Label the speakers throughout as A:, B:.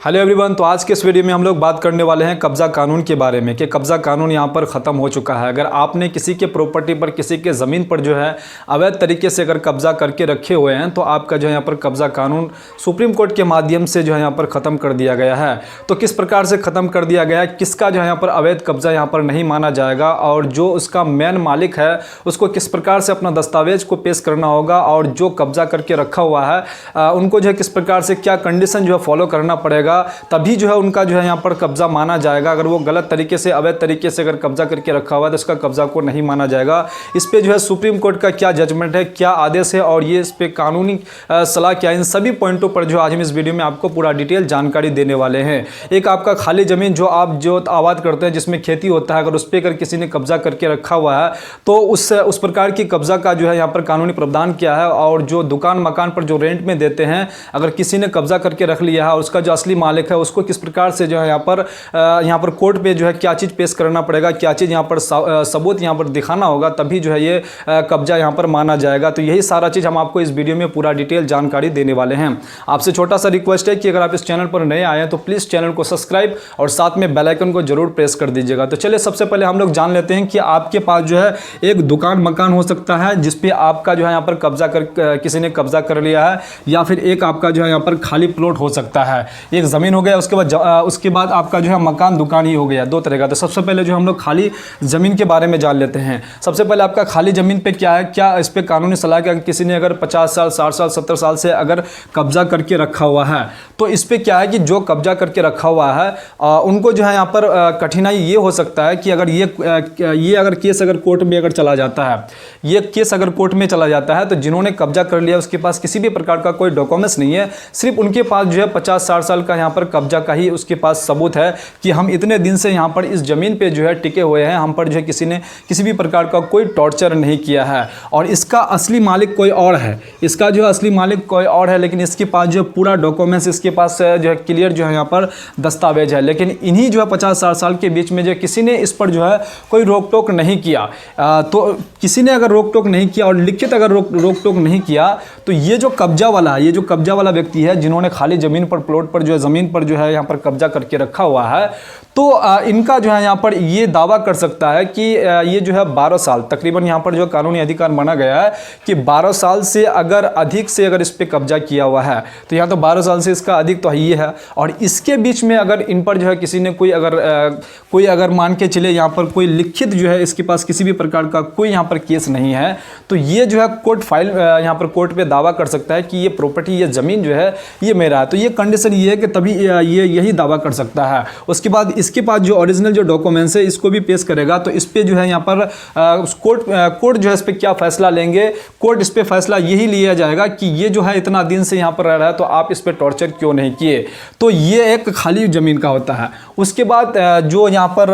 A: Hello everyone. तो आज के इस वीडियो में हम लोग बात करने वाले हैं कब्जा कानून के बारे में कि कब्जा कानून यहाँ पर ख़त्म हो चुका है। अगर आपने किसी के प्रॉपर्टी पर, किसी के ज़मीन पर जो है अवैध तरीके से अगर कब्जा करके रखे हुए हैं तो आपका जो है यहाँ पर कब्जा कानून सुप्रीम कोर्ट के माध्यम से जो है यहाँ पर ख़त्म कर दिया गया है। तो किस प्रकार से ख़त्म कर दिया गया है, किसका जो है यहाँ पर अवैध कब्जा यहाँ पर नहीं माना जाएगा और जो उसका मेन मालिक है उसको किस प्रकार से अपना दस्तावेज को पेश करना होगा और जो कब्जा करके रखा हुआ है उनको जो है किस प्रकार से क्या कंडीशन जो है फॉलो करना पड़ेगा, तभी जो है उनका जो है यहाँ पर कब्जा माना जाएगा। अगर वो गलत तरीके से, अवैध तरीके से अगर कब्जा करके रखा हुआ है तो इसका कब्जा को नहीं माना जाएगा। इस पे जो है सुप्रीम कोर्ट का क्या जजमेंट है, क्या आदेश है और ये इस पे कानूनी सलाह क्या है, इन सभी पॉइंटों पर जो आज हम इस वीडियो में आपको पूरा डिटेल जानकारी देने वाले हैं। एक आपका खाली ज़मीन जो आप जो आबाद करते हैं, जिसमें खेती होता है, अगर उस पर अगर किसी ने कब्जा करके रखा हुआ है तो उस प्रकार की कब्जा का जो है यहाँ पर कानूनी प्रावधान क्या है। और जो दुकान मकान पर जो रेंट में देते हैं, अगर किसी ने कब्जा करके रख लिया है और उसका जो असली मालिक है उसको किस प्रकार से जो है यहाँ पर कोर्ट पे जो है क्या चीज़ पेश करना पड़ेगा, क्या चीज़ यहाँ पर सबूत यहाँ पर दिखाना होगा, तभी जो है ये कब्जा यहाँ पर माना जाएगा। तो यही सारा चीज़ हम आपको इस वीडियो में पूरा डिटेल जानकारी देने वाले हैं। आपसे छोटा सा रिक्वेस्ट है कि अगर आप इस चैनल पर नए आए हैं तो प्लीज़ चैनल को सब्सक्राइब और साथ में बेल आइकन को जरूर प्रेस कर दीजिएगा। तो चलिए सबसे पहले हम लोग जान लेते हैं कि आपके पास जो है एक दुकान मकान हो सकता है जिसपे आपका जो है यहाँ पर कब्जा कर किसी ने कब्जा कर लिया है, या फिर एक आपका जो है यहाँ पर खाली प्लॉट हो सकता है। एक ज़मीन हो गया, उसके बाद आपका जो है मकान दुकान ही हो गया, दो तरह का। तो सबसे पहले जो हम लोग खाली ज़मीन के बारे में जान लेते हैं। सबसे पहले आपका खाली ज़मीन पे क्या है, क्या इस पे कानूनी सलाह क्या, किसी ने अगर 50 साल 60 साल 70 साल से अगर कब्जा करके रखा हुआ है तो इस पे क्या है कि जो कब्जा करके रखा हुआ है उनको जो है यहाँ पर कठिनाई ये हो सकता है कि अगर ये अगर केस अगर कोर्ट में अगर चला जाता है, ये केस अगर कोर्ट में चला जाता है तो जिन्होंने कब्जा कर लिया उसके पास किसी भी प्रकार का कोई डॉक्यूमेंट्स नहीं है, सिर्फ उनके पास जो है 50-60 साल का यहाँ पर कब्जा का ही उसके पास सबूत है कि हम इतने दिन से यहाँ पर इस ज़मीन पे जो है टिके हुए हैं, हम पर जो है किसी ने किसी भी प्रकार का कोई टॉर्चर नहीं किया है और इसका असली मालिक कोई और है, इसका जो असली मालिक कोई और है, लेकिन इसके पास जो पूरा डॉक्यूमेंट्स, इसके पास जो है क्लियर जो है यहाँ पर दस्तावेज है। लेकिन इन्हीं जो है 50-60 साल के बीच में जो किसी ने इस पर जो है कोई रोक टोक नहीं किया, तो किसी ने अगर रोक टोक नहीं किया और लिखित अगर रोक टोक नहीं किया तो ये जो कब्जा वाला है, ये जो कब्जा वाला व्यक्ति है जिन्होंने खाली ज़मीन पर, प्लॉट पर जो है ज़मीन पर जो है यहाँ पर कब्जा करके रखा हुआ है, तो इनका जो है यहाँ पर ये दावा कर सकता है कि ये जो है 12 साल तकरीबन यहाँ पर जो कानूनी अधिकार माना गया है कि 12 साल से अगर अधिक से अगर इस पे कब्जा किया हुआ है, तो यहाँ तो 12 साल से इसका अधिक तो ये है। और इसके बीच में अगर इन पर जो है किसी ने कोई अगर मान के चले यहाँ पर कोई लिखित जो है इसके पास किसी भी प्रकार का कोई यहाँ पर केस नहीं है, तो ये जो है कोर्ट फाइल यहाँ पर कोर्ट पे दावा कर सकता है कि ये प्रॉपर्टी, ये ज़मीन जो है ये मेरा है। तो ये कंडीशन ये है कि तभी ये यही दावा कर सकता है। उसके बाद इसके पास जो ओरिजिनल जो डॉक्यूमेंट्स है इसको भी पेश करेगा, तो इस पे जो है यहाँ पर कोर्ट जो है इस पे क्या फैसला लेंगे, कोर्ट इस पे फैसला यही लिया जाएगा कि ये जो है इतना दिन से यहाँ पर रह रहा है तो आप इस पे टॉर्चर क्यों नहीं किए। तो ये एक खाली ज़मीन का होता है। उसके बाद जो यहाँ पर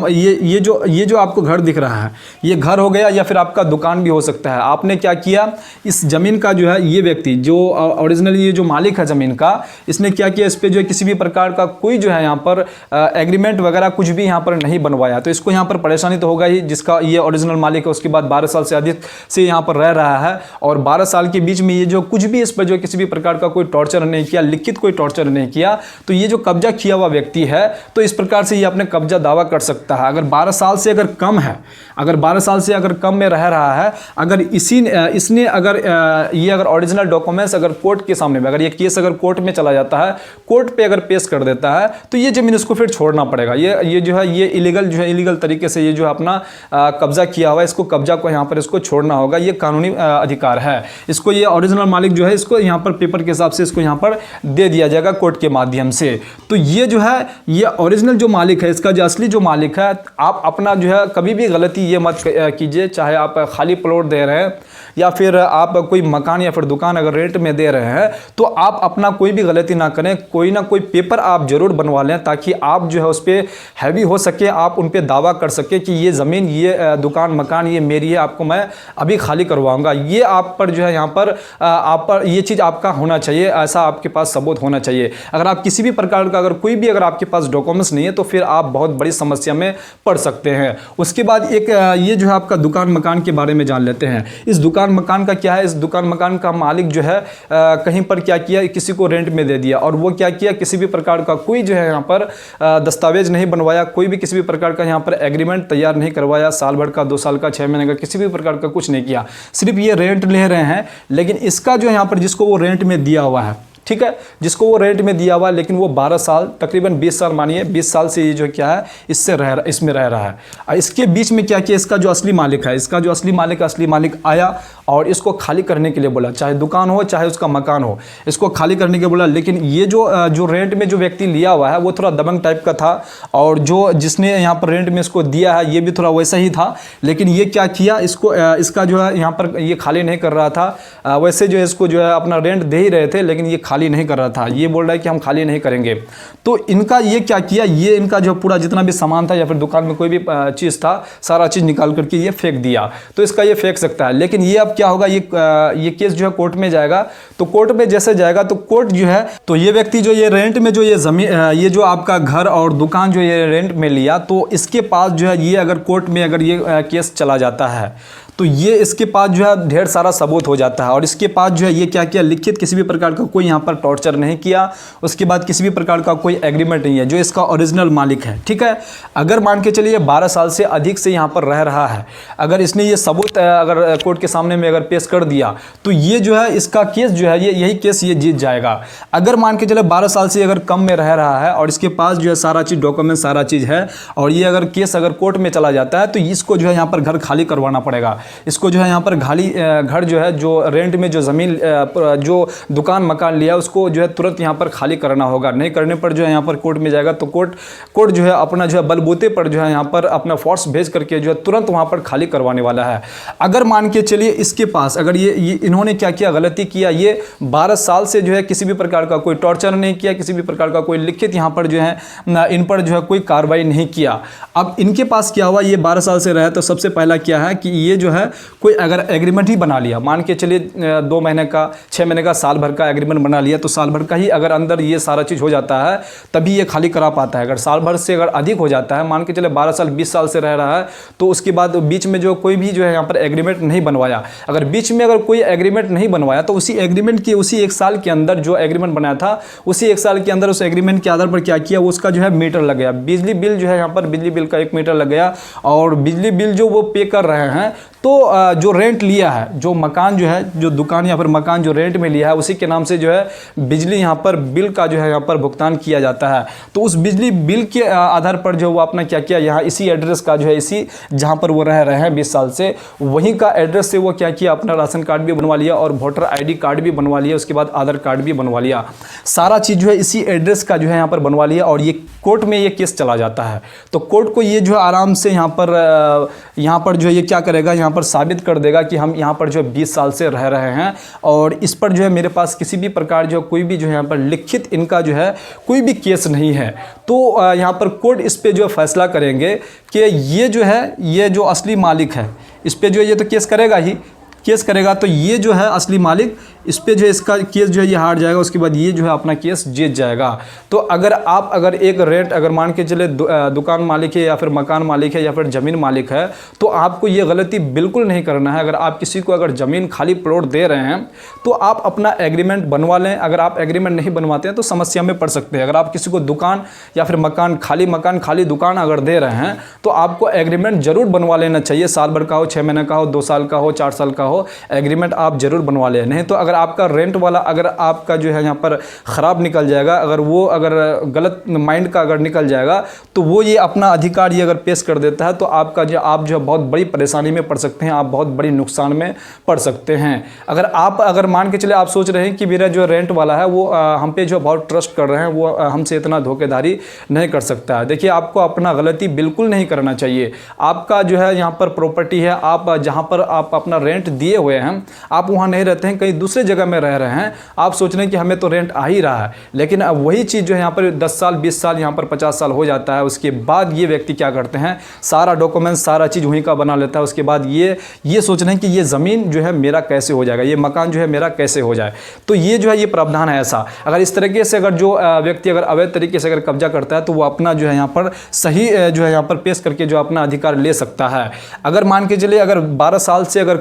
A: ये जो आपको घर दिख रहा है, ये घर हो गया या फिर आपका दुकान भी हो सकता है। आपने क्या किया, इस ज़मीन का जो है ये व्यक्ति जो ओरिजिनली ये जो मालिक है ज़मीन का, इसने क्या किया, इस पे जो है किसी भी प्रकार का कोई जो है यहाँ पर एग्रीमेंट वगैरह कुछ भी यहाँ पर नहीं बनवाया। तो इसको यहाँ पर परेशानी तो होगा ही, जिसका ये ओरिजिनल मालिक है उसके बाद 12 साल से अधिक से यहाँ पर रह रहा है और 12 साल के बीच में ये जो कुछ भी इस पर जो किसी भी प्रकार का कोई टॉर्चर नहीं किया, लिखित कोई टॉर्चर नहीं किया, तो ये जो कब्जा किया हुआ व्यक्ति है तो इस प्रकार से ये अपने कब्जा दावा कर सकता है। अगर 12 साल से अगर कम है, अगर 12 साल से अगर कम में रह रहा है, अगर इसने अगर ओरिजिनल डॉक्यूमेंट्स अगर कोर्ट के सामने में, अगर ये केस अगर कोर्ट में चला जाता है, कोर्ट पे अगर पेश कर देता है, तो ये ज़मीन इसको फिर छोड़ना पड़ेगा। ये जो है ये इलीगल तरीके से ये जो अपना कब्जा किया हुआ है, इसको कब्जा को यहाँ पर इसको छोड़ना होगा। ये कानूनी अधिकार है। इसको ये ओरिजिनल मालिक जो है इसको यहाँ पर पेपर के हिसाब से इसको यहाँ पर दे दिया जाएगा कोर्ट के माध्यम से। तो ये जो है ये ओरिजिनल जो मालिक है, इसका जो असली जो मालिक है, आप अपना जो है कभी भी गलती ये मत कीजिए, चाहे आप खाली प्लॉट दे रहे हैं या फिर आप कोई मकान या फिर दुकान अगर रेंट में दे रहे हैं, तो आप अपना कोई भी गलती ना करें, कोई ना कोई पेपर आप जरूर बनवा लें ताकि आप जो है उस पर हैवी हो सके, आप उन पे दावा कर सके कि ये ज़मीन, ये दुकान मकान ये मेरी है, आपको मैं अभी खाली करवाऊंगा। ये आप पर जो है यहाँ पर आप पर ये चीज़ आपका होना चाहिए, ऐसा आपके पास सबूत होना चाहिए। अगर आप किसी भी प्रकार का अगर कोई भी अगर आपके पास डॉक्यूमेंट्स नहीं है तो फिर आप बहुत बड़ी समस्या में पड़ सकते हैं। उसके बाद एक ये जो है आपका दुकान मकान के बारे में जान लेते हैं। इस दुकान दुकान मकान का क्या है, इस दुकान मकान का मालिक जो है कहीं पर क्या किया, किसी को रेंट में दे दिया, और वो क्या किया, किसी भी प्रकार का कोई जो है यहाँ पर दस्तावेज नहीं बनवाया, कोई भी किसी भी प्रकार का यहाँ पर एग्रीमेंट तैयार नहीं करवाया, साल भर का, 2 साल का, 6 महीने का, किसी भी प्रकार का कुछ नहीं किया, सिर्फ ये रेंट ले रहे हैं। लेकिन इसका जो यहाँ पर जिसको वो रेंट में दिया हुआ है, ठीक है, जिसको वो रेंट में दिया हुआ, लेकिन वो 12 साल, तकरीबन 20 साल मानिए, 20 साल से ये जो क्या है इसमें रह रहा है। और इसके बीच में क्या किया, इसका जो असली मालिक है, इसका जो असली मालिक आया और इसको खाली करने के लिए बोला, चाहे दुकान हो चाहे उसका मकान हो, इसको खाली करने के लिए बोला। लेकिन ये जो रेंट में जो व्यक्ति लिया हुआ है वो थोड़ा दबंग टाइप का था, और जिसने यहाँ पर रेंट में इसको दिया है ये भी थोड़ा वैसा ही था। लेकिन ये क्या किया, इसका जो है यहाँ पर ये खाली नहीं कर रहा था, वैसे जो है इसको जो है अपना रेंट दे ही रहे थे, लेकिन ये खाली नहीं कर रहा था। ये बोल रहा है कि हम खाली नहीं करेंगे। तो इनका ये क्या किया, ये इनका जो पूरा जितना भी सामान था या फिर दुकान में कोई भी चीज़ था, सारा चीज़ निकाल करके ये फेंक दिया। तो इसका ये फेंक सकता है। लेकिन ये अब क्या होगा, ये केस जो है कोर्ट में जाएगा। तो कोर्ट में जैसे जाएगा तो कोर्ट जो है, तो ये व्यक्ति जो ये रेंट में जो ये जमीन, ये जो आपका घर और दुकान जो ये रेंट में लिया, तो इसके पास जो है ये अगर कोर्ट में अगर ये केस चला जाता है तो ये इसके पास जो है ढेर सारा सबूत हो जाता है। और इसके पास जो है ये क्या किया, लिखित किसी भी प्रकार का कोई यहाँ पर टॉर्चर नहीं किया, उसके बाद किसी भी प्रकार का कोई एग्रीमेंट नहीं है, जो इसका ओरिजिनल मालिक है, ठीक है। अगर मान के चलिए 12 साल से अधिक से यहाँ पर रह रहा है, अगर इसने ये सबूत अगर कोर्ट के सामने में अगर पेश कर दिया तो ये जो है इसका केस जो है यही केस ये जीत जाएगा। अगर मान के चले 12 साल से अगर कम में रह रहा है और इसके पास जो है सारा चीज़ डॉक्यूमेंट सारा चीज़ है, और ये अगर केस अगर कोर्ट में चला जाता है तो इसको जो है यहाँ पर घर खाली करवाना पड़ेगा। इसको जो है यहाँ पर घर जो है, जो रेंट में जो ज़मीन जो दुकान मकान लिया, उसको जो है तुरंत यहाँ पर खाली करना होगा। नहीं करने पर जो है यहाँ पर कोर्ट में जाएगा तो कोर्ट जो है अपना जो है बलबूते पर जो है यहाँ पर अपना फोर्स भेज करके जो है तुरंत वहाँ पर खाली करवाने वाला है। अगर मान के चलिए इसके पास अगर ये इन्होंने क्या किया, गलती किया, ये 12 साल से जो है किसी भी प्रकार का कोई टॉर्चर नहीं किया, किसी भी प्रकार का कोई लिखित यहाँ पर जो है इन पर जो है कोई कार्रवाई नहीं किया। अब इनके पास क्या हुआ, ये 12 साल से रहे तो सबसे पहला क्या है कि ये जो है कोई अगर एग्रीमेंट ही बना लिया, मान के चलिए 2 महीने का, 6 महीने का, साल भर का एग्रीमेंट बना लिया, तो साल भर का ही अगर अंदर ये सारा चीज़ हो जाता है तभी ये खाली करा पाता है। अगर साल भर से अगर अधिक हो जाता है, मान के चले 12 साल 20 साल से रह रहा है, तो उसके बाद बीच में जो कोई भी जो है यहाँ पर एग्रीमेंट नहीं बनवाया, अगर बीच में अगर कोई एग्रीमेंट नहीं बनवाया तो उसी एग्रीमेंट के उसी 1 साल के अंदर जो एग्रीमेंट बनाया था, उसी 1 साल के अंदर उस एग्रीमेंट के आधार पर क्या किया, उसका जो है मीटर लग गया, बिजली बिल जो है यहाँ पर बिजली बिल का 1 मीटर लग गया, और बिजली बिल जो वो पे कर रहे हैं, तो जो रेंट लिया है, जो मकान जो है, जो दुकान या फिर मकान जो रेंट में लिया है, उसी के नाम से जो है बिजली यहाँ पर बिल का जो है यहाँ पर भुगतान किया जाता है। तो उस बिजली बिल के आधार पर जो वो अपना क्या किया, यहाँ इसी एड्रेस का जो है, इसी जहाँ पर वो रह रहे हैं 20 साल से, वहीं का एड्रेस से वो क्या किया, अपना राशन कार्ड भी बनवा लिया और वोटर ID कार्ड भी बनवा लिया, उसके बाद आधार कार्ड भी बनवा लिया। सारा चीज़ जो है इसी एड्रेस का जो है यहाँ पर बनवा लिया, और ये कोर्ट में ये केस चला जाता है। तो कोर्ट को ये जो है आराम से यहाँ पर जो है ये क्या करेगा, यहाँ पर साबित कर देगा कि हम यहाँ पर जो है 20 साल से रह रहे हैं, और इस पर जो है मेरे पास किसी भी प्रकार जो कोई भी जो है यहाँ पर लिखित इनका जो है कोई भी केस नहीं है। तो यहाँ पर कोर्ट इस पे जो फैसला करेंगे कि ये जो है, ये जो असली मालिक है, इस पे जो है ये तो केस करेगा, तो ये जो है असली मालिक, इस पे जो है इसका केस जो है ये हार जाएगा, उसके बाद ये जो है अपना केस जीत जाएगा। तो अगर एक रेंट अगर मान के चले दुकान मालिक है या फिर मकान मालिक है या फिर ज़मीन मालिक है, तो आपको ये गलती बिल्कुल नहीं करना है। अगर आप किसी को अगर ज़मीन खाली प्लॉट दे रहे हैं तो आप अपना एग्रीमेंट बनवा लें। अगर आप एग्रीमेंट नहीं बनवाते हैं तो समस्या में पड़ सकते हैं। अगर आप किसी को दुकान या फिर मकान खाली दुकान अगर दे रहे हैं तो आपको एग्रीमेंट जरूर बनवा लेना चाहिए। साल भर का हो, 6 महीने का हो, 2 साल का हो, 4 साल का हो, एग्रीमेंट आप जरूर बनवा लें। नहीं तो अगर आपका रेंट वाला अगर आपका जो है यहाँ पर ख़राब निकल जाएगा, अगर वो अगर गलत माइंड का अगर निकल जाएगा, तो वो ये अपना अधिकार ये अगर पेश कर देता है तो आप जो बहुत बड़ी परेशानी में पड़ सकते हैं, आप बहुत बड़ी नुकसान में पड़ सकते हैं। अगर मान के चले आप सोच रहे हैं कि मेरा जो रेंट वाला है वो हम पे जो बहुत ट्रस्ट कर रहे हैं, वो हमसे इतना धोखेधारी नहीं कर सकता है। देखिए, आपको अपना गलती बिल्कुल नहीं करना चाहिए। आपका जो है यहाँ पर प्रॉपर्टी है, आप जहाँ पर आप अपना रेंट दिए हुए हैं, आप वहाँ नहीं रहते हैं, कहीं दूसरे दूसरे जगह में रह रहे हैं, आप सोच रहे हैं कि हमें तो रेंट आ ही रहा है, लेकिन अब वही चीज़ जो है यहाँ पर 10 साल 20 साल यहाँ पर 50 साल हो जाता है, उसके बाद ये व्यक्ति क्या करते हैं, सारा डॉक्यूमेंट सारा चीज़ वहीं का बना लेता है। उसके बाद ये सोच रहे हैं कि ये ज़मीन जो है मेरा कैसे हो जाएगा, ये मकान जो है मेरा कैसे हो जाए। तो ये जो है ये प्रावधान है ऐसा। अगर इस तरीके से अगर जो व्यक्ति अगर अवैध तरीके से अगर कब्जा करता है तो वो अपना जो है यहाँ पर सही जो है यहाँ पर पेश करके जो अपना अधिकार ले सकता है। अगर मान के चलिए अगर 12 साल से अगर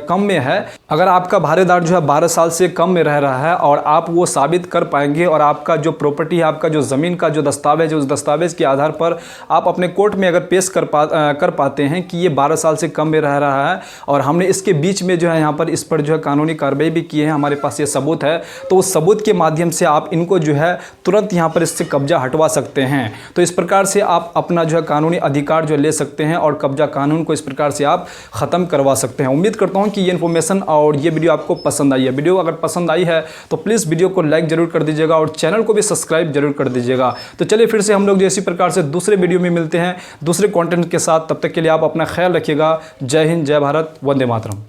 A: कम में है, अगर आपका भाड़ेदार जो है 12 साल से कम में रह रहा है और आप वो साबित कर पाएंगे और आपका जो प्रॉपर्टी है, आपका जो ज़मीन का जो दस्तावेज है, उस दस्तावेज के आधार पर आप अपने कोर्ट में अगर पेश कर पाते हैं कि ये 12 साल से कम में रह रहा है और हमने इसके बीच में जो है यहाँ पर इस पर जो है कानूनी कार्रवाई भी की है, हमारे पास ये सबूत है, तो उस सबूत के माध्यम से आप इनको जो है तुरंत यहाँ पर इससे कब्जा हटवा सकते हैं। तो इस प्रकार से आप अपना जो है कानूनी अधिकार जो ले सकते हैं और कब्जा कानून को इस प्रकार से आप ख़त्म करवा सकते हैं। उम्मीद करता हूँ कि ये इन्फॉर्मेशन और ये वीडियो आपको पसंद आई है। वीडियो अगर पसंद आई है तो प्लीज़ वीडियो को लाइक जरूर कर दीजिएगा और चैनल को भी सब्सक्राइब जरूर कर दीजिएगा। तो चलिए फिर से हम लोग इसी प्रकार से दूसरे वीडियो में मिलते हैं दूसरे कंटेंट के साथ। तब तक के लिए आप अपना ख्याल रखिएगा। जय हिंद, जय भारत, वंदे मातरम।